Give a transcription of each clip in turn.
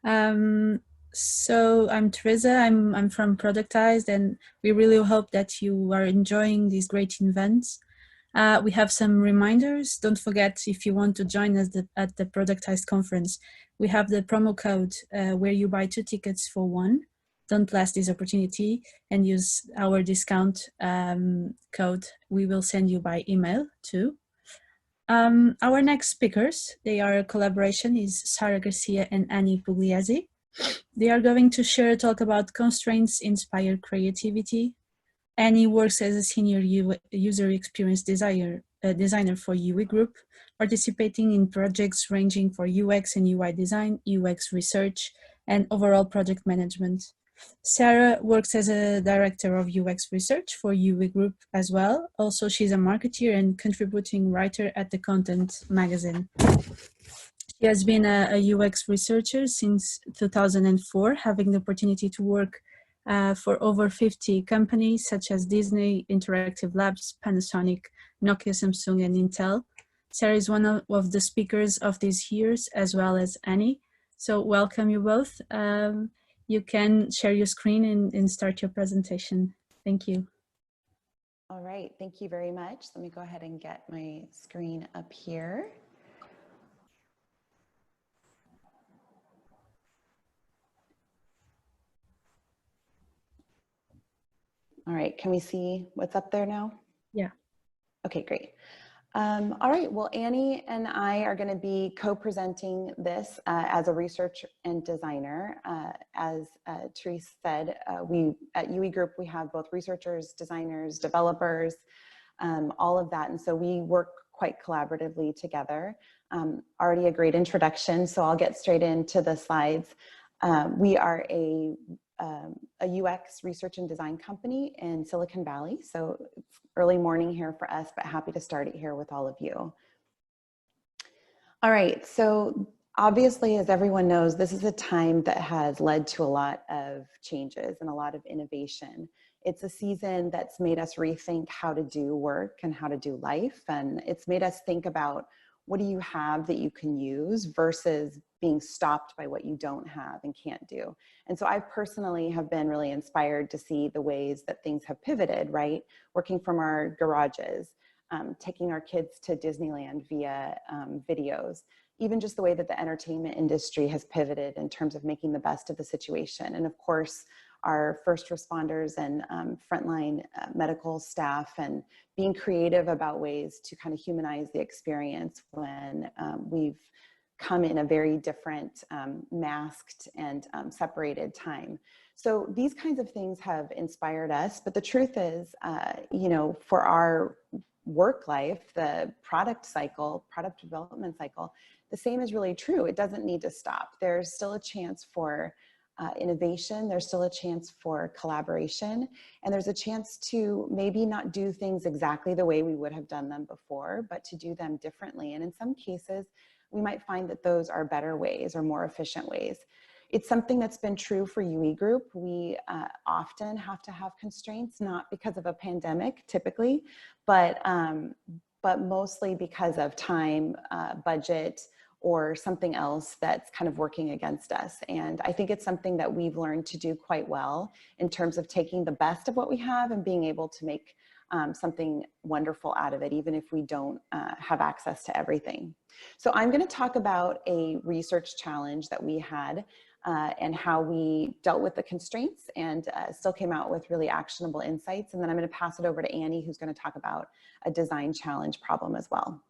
So I'm Teresa, I'm from Productized, and we really hope that you are enjoying these great events. We have some reminders. Don't forget, if you want to join us at the Productized conference, we have the promo code where you buy 2 tickets for 1. Don't last this opportunity and use our discount code. We will send you by email too. Our next speakers, they are a collaboration, is Sarah Garcia and Annie Pugliese. They are going to share a talk about constraints-inspired creativity. Annie works as a senior user experience designer for UE Group, participating in projects ranging for UX and UI design, UX research, and overall project management. Sarah works as a director of UX research for UE Group as well. Also, she's a marketeer and contributing writer at the Content magazine. She has been a UX researcher since 2004, having the opportunity to work for over 50 companies such as Disney, Interactive Labs, Panasonic, Nokia, Samsung, and Intel. Sarah is one of the speakers of these years, as well as Annie. So welcome you both. You can share your screen and start your presentation. Thank you. All right, thank you very much. Let me go ahead and get my screen up here. All right, can we see what's up there now? Yeah. Okay, great. All right, well, Annie and I are going to be co-presenting this as a researcher and designer. As Therese said, we at UE Group, we have both researchers, designers, developers, all of that. And so we work quite collaboratively together. Already a great introduction, so I'll get straight into the slides. We are a UX research and design company in Silicon Valley. So it's early morning here for us, but happy to start it here with all of you. All right, so obviously, as everyone knows, this is a time that has led to a lot of changes and a lot of innovation. It's a season that's made us rethink how to do work and how to do life. And it's made us think about what do you have that you can use versus being stopped by what you don't have and can't do. And so I personally have been really inspired to see the ways that things have pivoted, right? Working from our garages, taking our kids to Disneyland via videos, even just the way that the entertainment industry has pivoted in terms of making the best of the situation. And of course, our first responders and frontline medical staff, and being creative about ways to kind of humanize the experience when we've come in a very different masked and separated time. So these kinds of things have inspired us, but the truth is, you know, for our work life, the product cycle, product development cycle, the same is really true. It doesn't need to stop. There's still a chance for innovation, there's still a chance for collaboration, and there's a chance to maybe not do things exactly the way we would have done them before, but to do them differently. And in some cases, we might find that those are better ways or more efficient ways. It's something that's been true for UE Group. We often have to have constraints, not because of a pandemic typically, but mostly because of time, budget, or something else that's kind of working against us. And I think it's something that we've learned to do quite well in terms of taking the best of what we have and being able to make something wonderful out of it, even if we don't have access to everything. So I'm going to talk about a research challenge that we had and how we dealt with the constraints and still came out with really actionable insights. And then I'm going to pass it over to Annie, who's going to talk about a design challenge problem as well.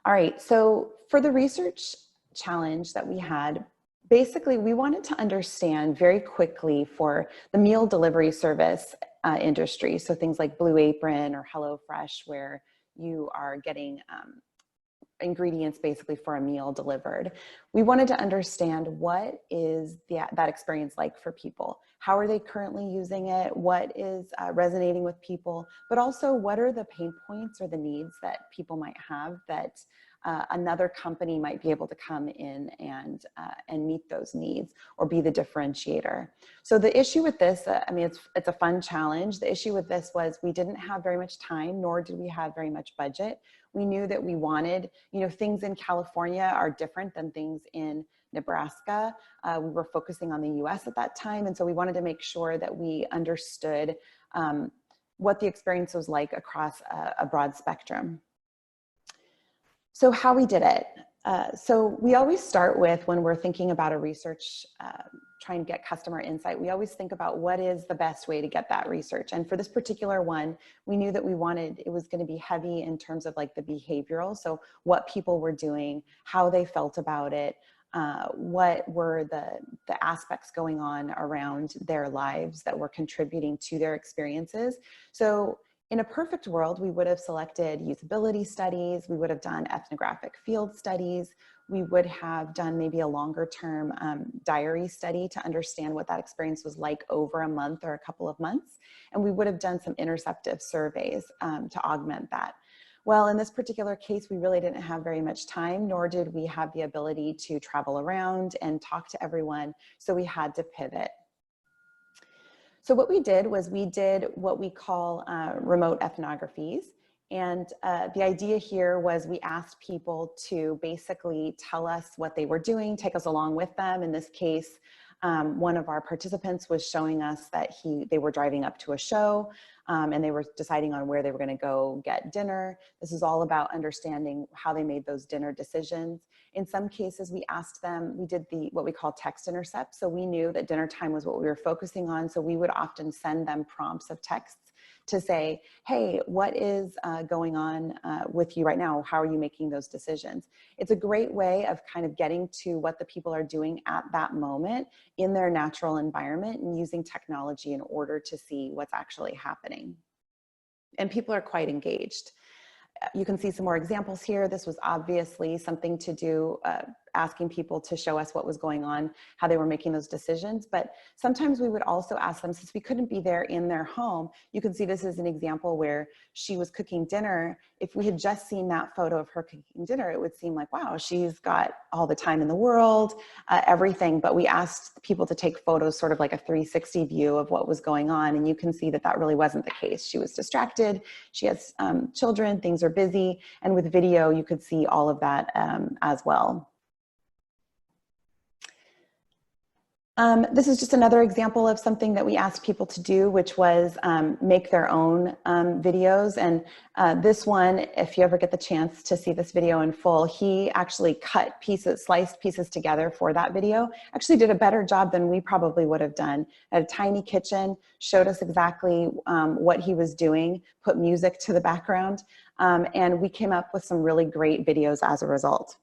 All right, so for the research challenge that we had, basically we wanted to understand very quickly for the meal delivery service industry, so things like Blue Apron or HelloFresh, where you are getting ingredients basically for a meal delivered. We wanted to understand what is that experience like for people. How are they currently using it? What is resonating with people? But also, what are the pain points or the needs that people might have that another company might be able to come in and meet those needs or be the differentiator. So the issue with this, I mean, it's a fun challenge. The issue with this was we didn't have very much time, nor did we have very much budget. We knew that we wanted, you know, things in California are different than things in Nebraska. We were focusing on the US at that time, and so we wanted to make sure that we understood what the experience was like across a broad spectrum. So how we did it. So we always start with, when we're thinking about a research, trying to get customer insight, we always think about what is the best way to get that research. And for this particular one, we knew that it was going to be heavy in terms of like the behavioral. So what people were doing, how they felt about it, what were the aspects going on around their lives that were contributing to their experiences. So in a perfect world, we would have selected usability studies, we would have done ethnographic field studies, we would have done maybe a longer term diary study to understand what that experience was like over a month or a couple of months, and we would have done some interceptive surveys to augment that. Well, in this particular case, we really didn't have very much time, nor did we have the ability to travel around and talk to everyone, so we had to pivot. So what we did was we did what we call remote ethnographies. And the idea here was we asked people to basically tell us what they were doing, take us along with them. In this case, one of our participants was showing us that they were driving up to a show and they were deciding on where they were going to go get dinner. This is all about understanding how they made those dinner decisions. In some cases, we asked them, we did what we call text intercept. So we knew that dinner time was what we were focusing on. So we would often send them prompts of texts to say, hey, what is going on with you right now? How are you making those decisions? It's a great way of kind of getting to what the people are doing at that moment in their natural environment and using technology in order to see what's actually happening. And people are quite engaged. You can see some more examples here. This was obviously something to do, asking people to show us what was going on, how they were making those decisions. But sometimes we would also ask them, since we couldn't be there in their home, you can see this is an example where she was cooking dinner. If we had just seen that photo of her cooking dinner, it would seem like, wow, she's got all the time in the world, everything. But we asked people to take photos, sort of like a 360 view of what was going on. And you can see that that really wasn't the case. She was distracted. She has children, things are busy. And with video, you could see all of that as well. This is just another example of something that we asked people to do, which was make their own videos. And this one, if you ever get the chance to see this video in full, he actually cut pieces, sliced pieces together for that video. Actually did a better job than we probably would have done. At a tiny kitchen, showed us exactly what he was doing, put music to the background, and we came up with some really great videos as a result.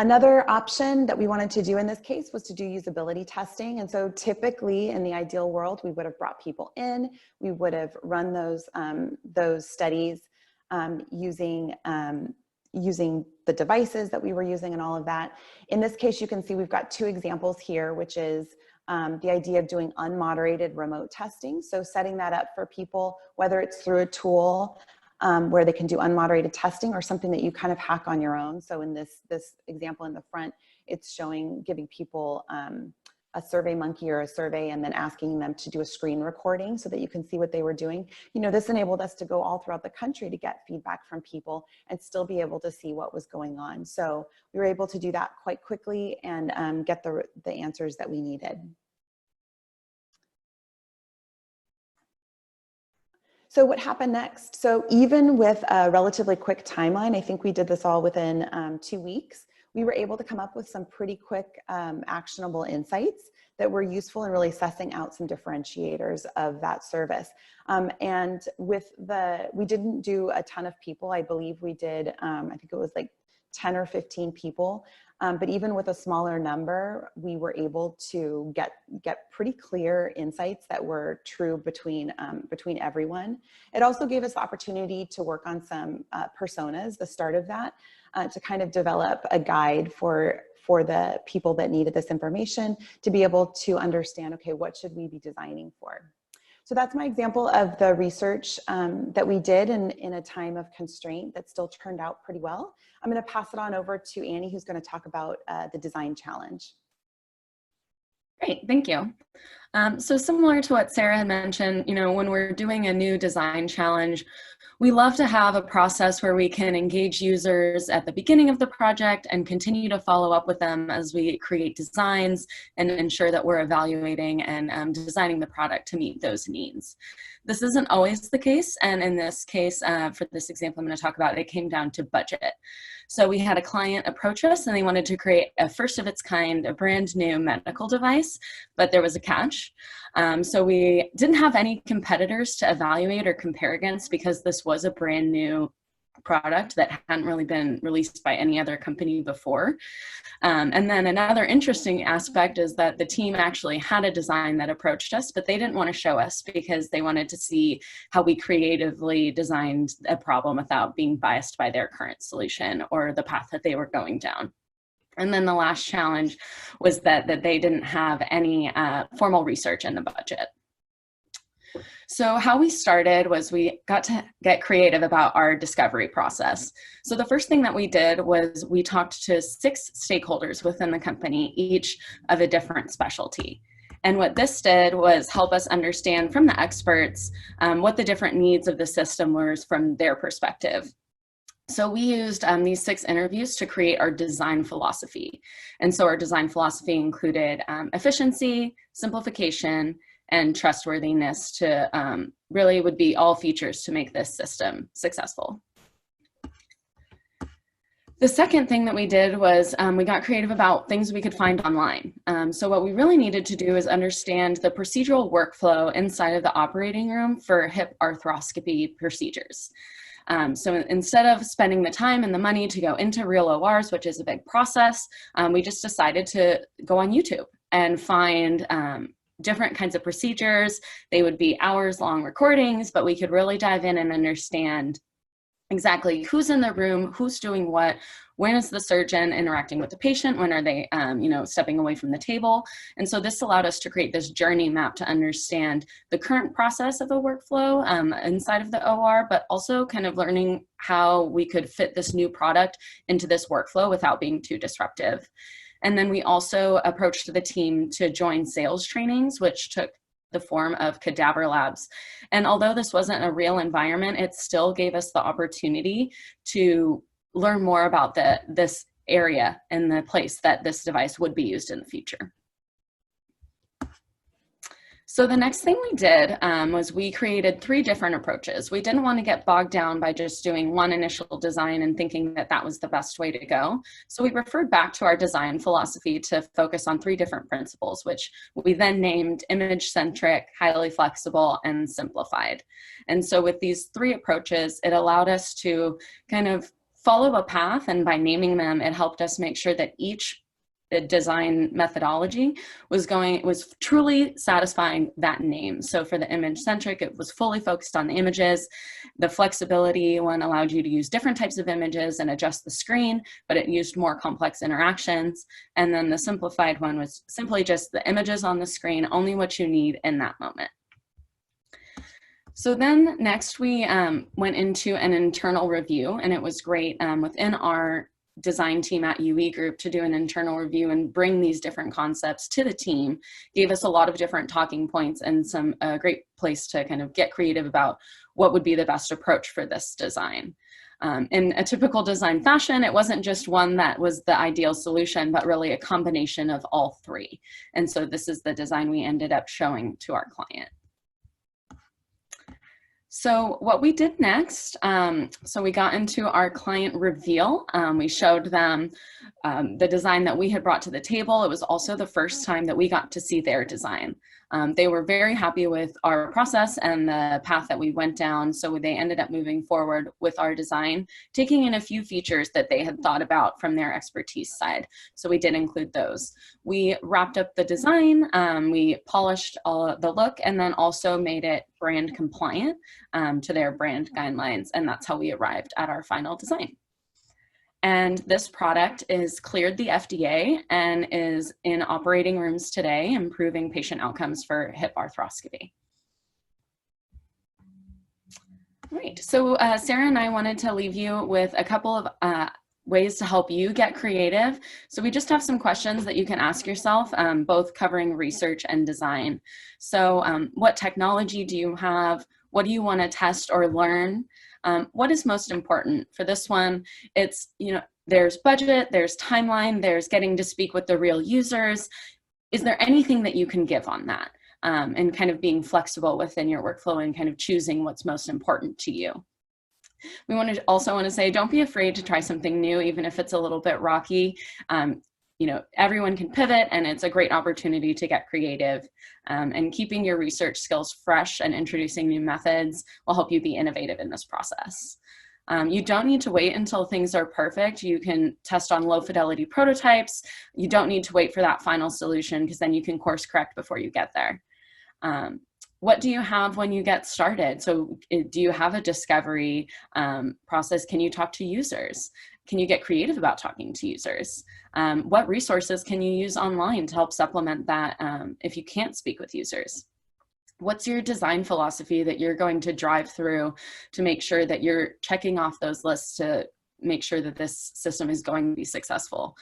Another option that we wanted to do in this case was to do usability testing. And so typically in the ideal world, we would have brought people in, we would have run those studies using the devices that we were using and all of that. In this case, you can see we've got two examples here, which is the idea of doing unmoderated remote testing. So setting that up for people, whether it's through a tool where they can do unmoderated testing or something that you kind of hack on your own. So in this example in the front, it's showing, giving people a survey monkey or a survey and then asking them to do a screen recording so that you can see what they were doing. You know, this enabled us to go all throughout the country to get feedback from people and still be able to see what was going on. So we were able to do that quite quickly and get the answers that we needed. So what happened next? So even with a relatively quick timeline, I think we did this all within 2 weeks, we were able to come up with some pretty quick actionable insights that were useful in really sussing out some differentiators of that service. And we didn't do a ton of people. I believe we did, I think it was like 10 or 15 people. But even with a smaller number, we were able to get pretty clear insights that were true between everyone. It also gave us the opportunity to work on some personas, the start of that, to kind of develop a guide for the people that needed this information to be able to understand, okay, what should we be designing for? So that's my example of the research that we did in a time of constraint that still turned out pretty well. I'm going to pass it on over to Annie, who's going to talk about the design challenge. Great, thank you. So similar to what Sarah had mentioned, when we're doing a new design challenge, we love to have a process where we can engage users at the beginning of the project and continue to follow up with them as we create designs and ensure that we're evaluating and designing the product to meet those needs. This isn't always the case, and in this case, for this example I'm going to talk about, it came down to budget. So we had a client approach us and they wanted to create a first of its kind, a brand new medical device, but there was a catch. So we didn't have any competitors to evaluate or compare against because this was a brand new product that hadn't really been released by any other company before. And then another interesting aspect is that the team actually had a design that approached us, but they didn't want to show us because they wanted to see how we creatively designed a problem without being biased by their current solution or the path that they were going down. And then the last challenge was that they didn't have any formal research in the budget. So how we started was we got to get creative about our discovery process. So the first thing that we did was we talked to 6 stakeholders within the company, each of a different specialty. And what this did was help us understand from the experts what the different needs of the system were from their perspective. So we used these 6 interviews to create our design philosophy. And so our design philosophy included efficiency, simplification, and trustworthiness to really would be all features to make this system successful. The second thing that we did was we got creative about things we could find online. So what we really needed to do is understand the procedural workflow inside of the operating room for hip arthroscopy procedures. So instead of spending the time and the money to go into real ORs, which is a big process, we just decided to go on YouTube and find different kinds of procedures. They would be hours-long recordings, but we could really dive in and understand exactly who's in the room, who's doing what, when is the surgeon interacting with the patient, when are they stepping away from the table. And so this allowed us to create this journey map to understand the current process of a workflow inside of the OR, but also kind of learning how we could fit this new product into this workflow without being too disruptive. And then we also approached the team to join sales trainings, which took the form of cadaver labs. And although this wasn't a real environment, it still gave us the opportunity to learn more about this area and the place that this device would be used in the future. So the next thing we did was we created 3 different approaches. We didn't want to get bogged down by just doing one initial design and thinking that that was the best way to go. So we referred back to our design philosophy to focus on 3 different principles, which we then named image-centric, highly flexible, and simplified. And so with these 3 approaches, it allowed us to kind of follow a path, and by naming them, it helped us make sure that each design methodology was truly satisfying that name. So for the image centric, it was fully focused on the images. The flexibility one allowed you to use different types of images and adjust the screen, but it used more complex interactions. And then the simplified one was simply just the images on the screen, only what you need in that moment. So then next we went into an internal review, and it was great within our design team at UE Group to do an internal review and bring these different concepts to the team. Gave us a lot of different talking points and some great place to kind of get creative about what would be the best approach for this design. In a typical design fashion, it wasn't just one that was the ideal solution, but really a combination of all 3. And so this is the design we ended up showing to our client. So what we did next, so we got into our client reveal. We showed them the design that we had brought to the table. It was also the first time that we got to see their design. They were very happy with our process and the path that we went down, so they ended up moving forward with our design, taking in a few features that they had thought about from their expertise side. So we did include those. We wrapped up the design, we polished the look, and then also made it brand compliant to their brand guidelines, and that's how we arrived at our final design. And this product is cleared the FDA and is in operating rooms today, improving patient outcomes for hip arthroscopy. Right, so Sarah and I wanted to leave you with a couple of ways to help you get creative. So we just have some questions that you can ask yourself, both covering research and design. So what technology do you have? What do you want to test or learn? What is most important? For this one, it's, there's budget, there's timeline, there's getting to speak with the real users. Is there anything that you can give on that? And kind of being flexible within your workflow and kind of choosing what's most important to you. We also want to say, don't be afraid to try something new, even if it's a little bit rocky. Everyone can pivot, and it's a great opportunity to get creative. And keeping your research skills fresh and introducing new methods will help you be innovative in this process. You don't need to wait until things are perfect. You can test on low fidelity prototypes. You don't need to wait for that final solution, because then you can course correct before you get there. What do you have when you get started? So do you have a discovery process? Can you talk to users? Can you get creative about talking to users? What resources can you use online to help supplement that if you can't speak with users? What's your design philosophy that you're going to drive through to make sure that you're checking off those lists to make sure that this system is going to be successful?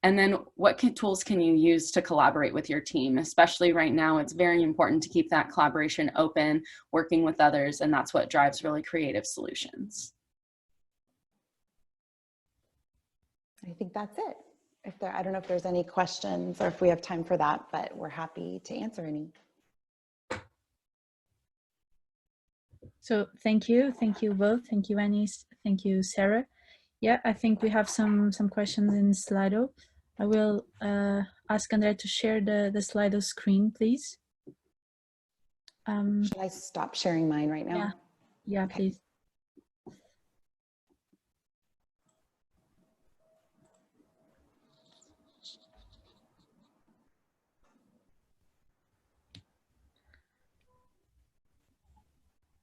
And then what tools can you use to collaborate with your team? Especially right now, it's very important to keep that collaboration open, working with others, and that's what drives really creative solutions. I think that's it. I don't know if there's any questions or if we have time for that, but we're happy to answer any. So thank you both. Thank you, Anis. Thank you, Sarah. Yeah, I think we have some questions in Slido. I will ask Andrea to share the Slido screen, please. Should I stop sharing mine right now? Yeah, okay. Please.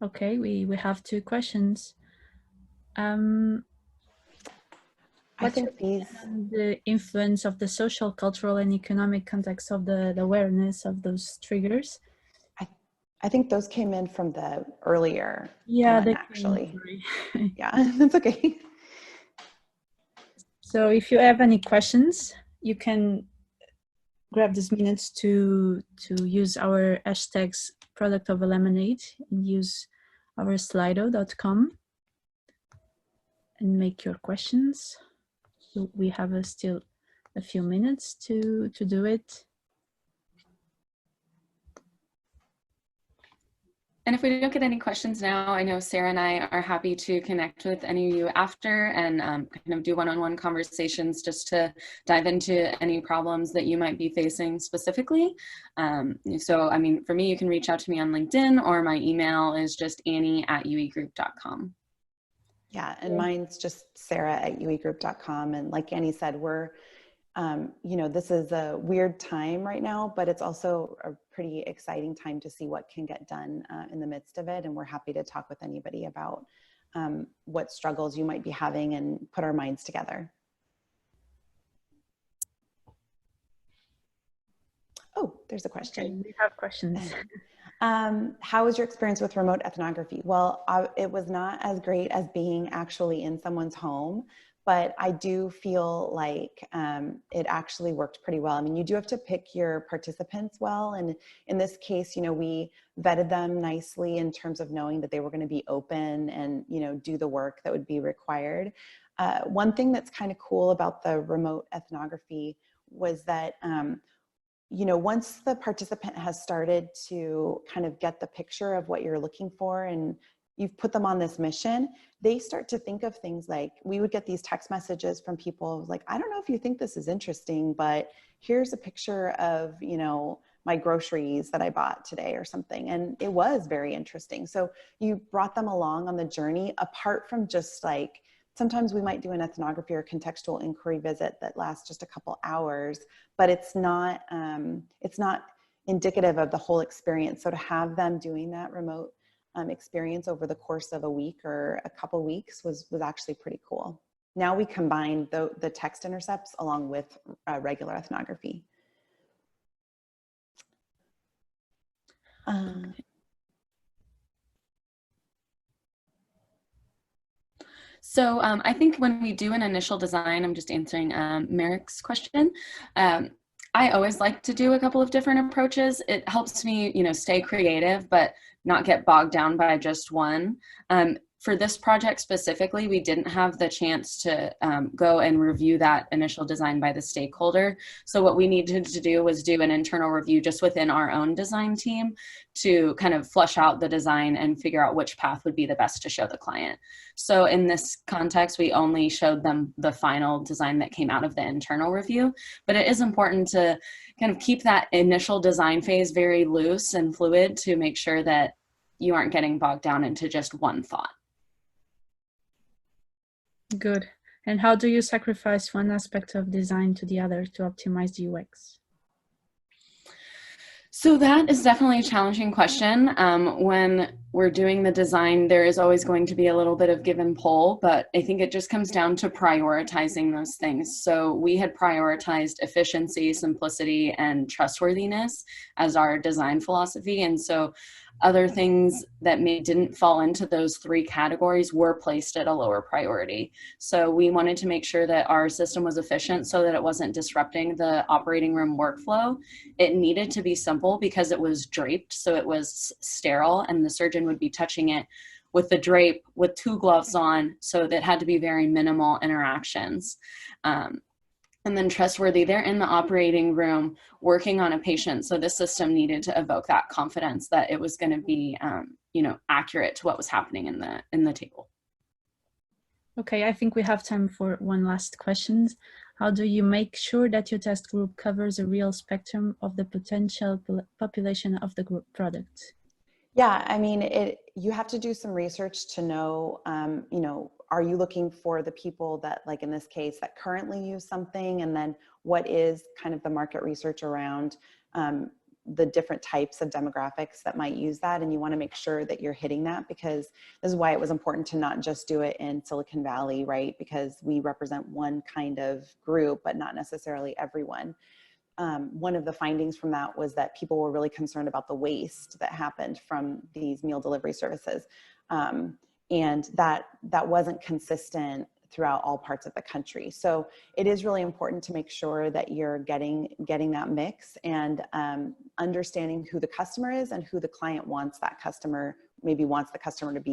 Okay, we have two questions. What's the influence of the social, cultural, and economic context of the awareness of those triggers? I think those came in from the earlier one, actually. Yeah, that's okay. So if you have any questions, you can grab these minutes to use our hashtags product of a lemonade and use our slido.com and make your questions. We have still a few minutes to do it. And if we don't get any questions now, I know Sarah and I are happy to connect with any of you after and kind of do one-on-one conversations just to dive into any problems that you might be facing specifically. So, I mean, for me, you can reach out to me on LinkedIn, or my email is just annie@rwEKX.com. Yeah, and mine's just sarah@rwEKX.com. And like Annie said, we're this is a weird time right now, but it's also a pretty exciting time to see what can get done in the midst of it. And we're happy to talk with anybody about what struggles you might be having and put our minds together. Oh, there's a question. Okay, we have questions. How was your experience with remote ethnography? Well, it was not as great as being actually in someone's home, but I do feel like it actually worked pretty well. I mean, you do have to pick your participants well. And in this case, we vetted them nicely in terms of knowing that they were going to be open and, do the work that would be required. One thing that's kind of cool about the remote ethnography was that, once the participant has started to kind of get the picture of what you're looking for and you've put them on this mission, they start to think of things like, we would get these text messages from people like, I don't know if you think this is interesting, but here's a picture of, my groceries that I bought today or something. And it was very interesting. So you brought them along on the journey, apart from just like, sometimes we might do an ethnography or contextual inquiry visit that lasts just a couple hours, but it's not indicative of the whole experience. So to have them doing that remote experience over the course of a week or a couple weeks was actually pretty cool. Now we combine the text intercepts along with regular ethnography. So I think when we do an initial design, I'm just answering Merrick's question. I always like to do a couple of different approaches. It helps me, stay creative, but not get bogged down by just one. For this project specifically, we didn't have the chance to go and review that initial design by the stakeholder. So what we needed to do was do an internal review just within our own design team to kind of flesh out the design and figure out which path would be the best to show the client. So in this context, we only showed them the final design that came out of the internal review, but it is important to kind of keep that initial design phase very loose and fluid to make sure that you aren't getting bogged down into just one thought. Good. And how do you sacrifice one aspect of design to the other to optimize the UX? So that is definitely a challenging question. When we're doing the design, there is always going to be a little bit of give and pull, but I think it just comes down to prioritizing those things. So we had prioritized efficiency, simplicity, and trustworthiness as our design philosophy. And so other things that didn't fall into those three categories were placed at a lower priority. So we wanted to make sure that our system was efficient so that it wasn't disrupting the operating room workflow. It needed to be simple because it was draped, so it was sterile, and the surgeon would be touching it with the drape with 2 gloves on, so that had to be very minimal interactions. And then trustworthy, they're in the operating room working on a patient. So the system needed to evoke that confidence that it was going to be, accurate to what was happening in the table. Okay, I think we have time for one last question. How do you make sure that your test group covers a real spectrum of the potential population of the group product? Yeah, I mean, you have to do some research to know, are you looking for the people that, like in this case, that currently use something? And then what is kind of the market research around the different types of demographics that might use that? And you want to make sure that you're hitting that, because this is why it was important to not just do it in Silicon Valley, right? Because we represent one kind of group, but not necessarily everyone. One of the findings from that was that people were really concerned about the waste that happened from these meal delivery services. And that wasn't consistent throughout all parts of the country. So it is really important to make sure that you're getting that mix and understanding who the customer is and who the client wants the customer to be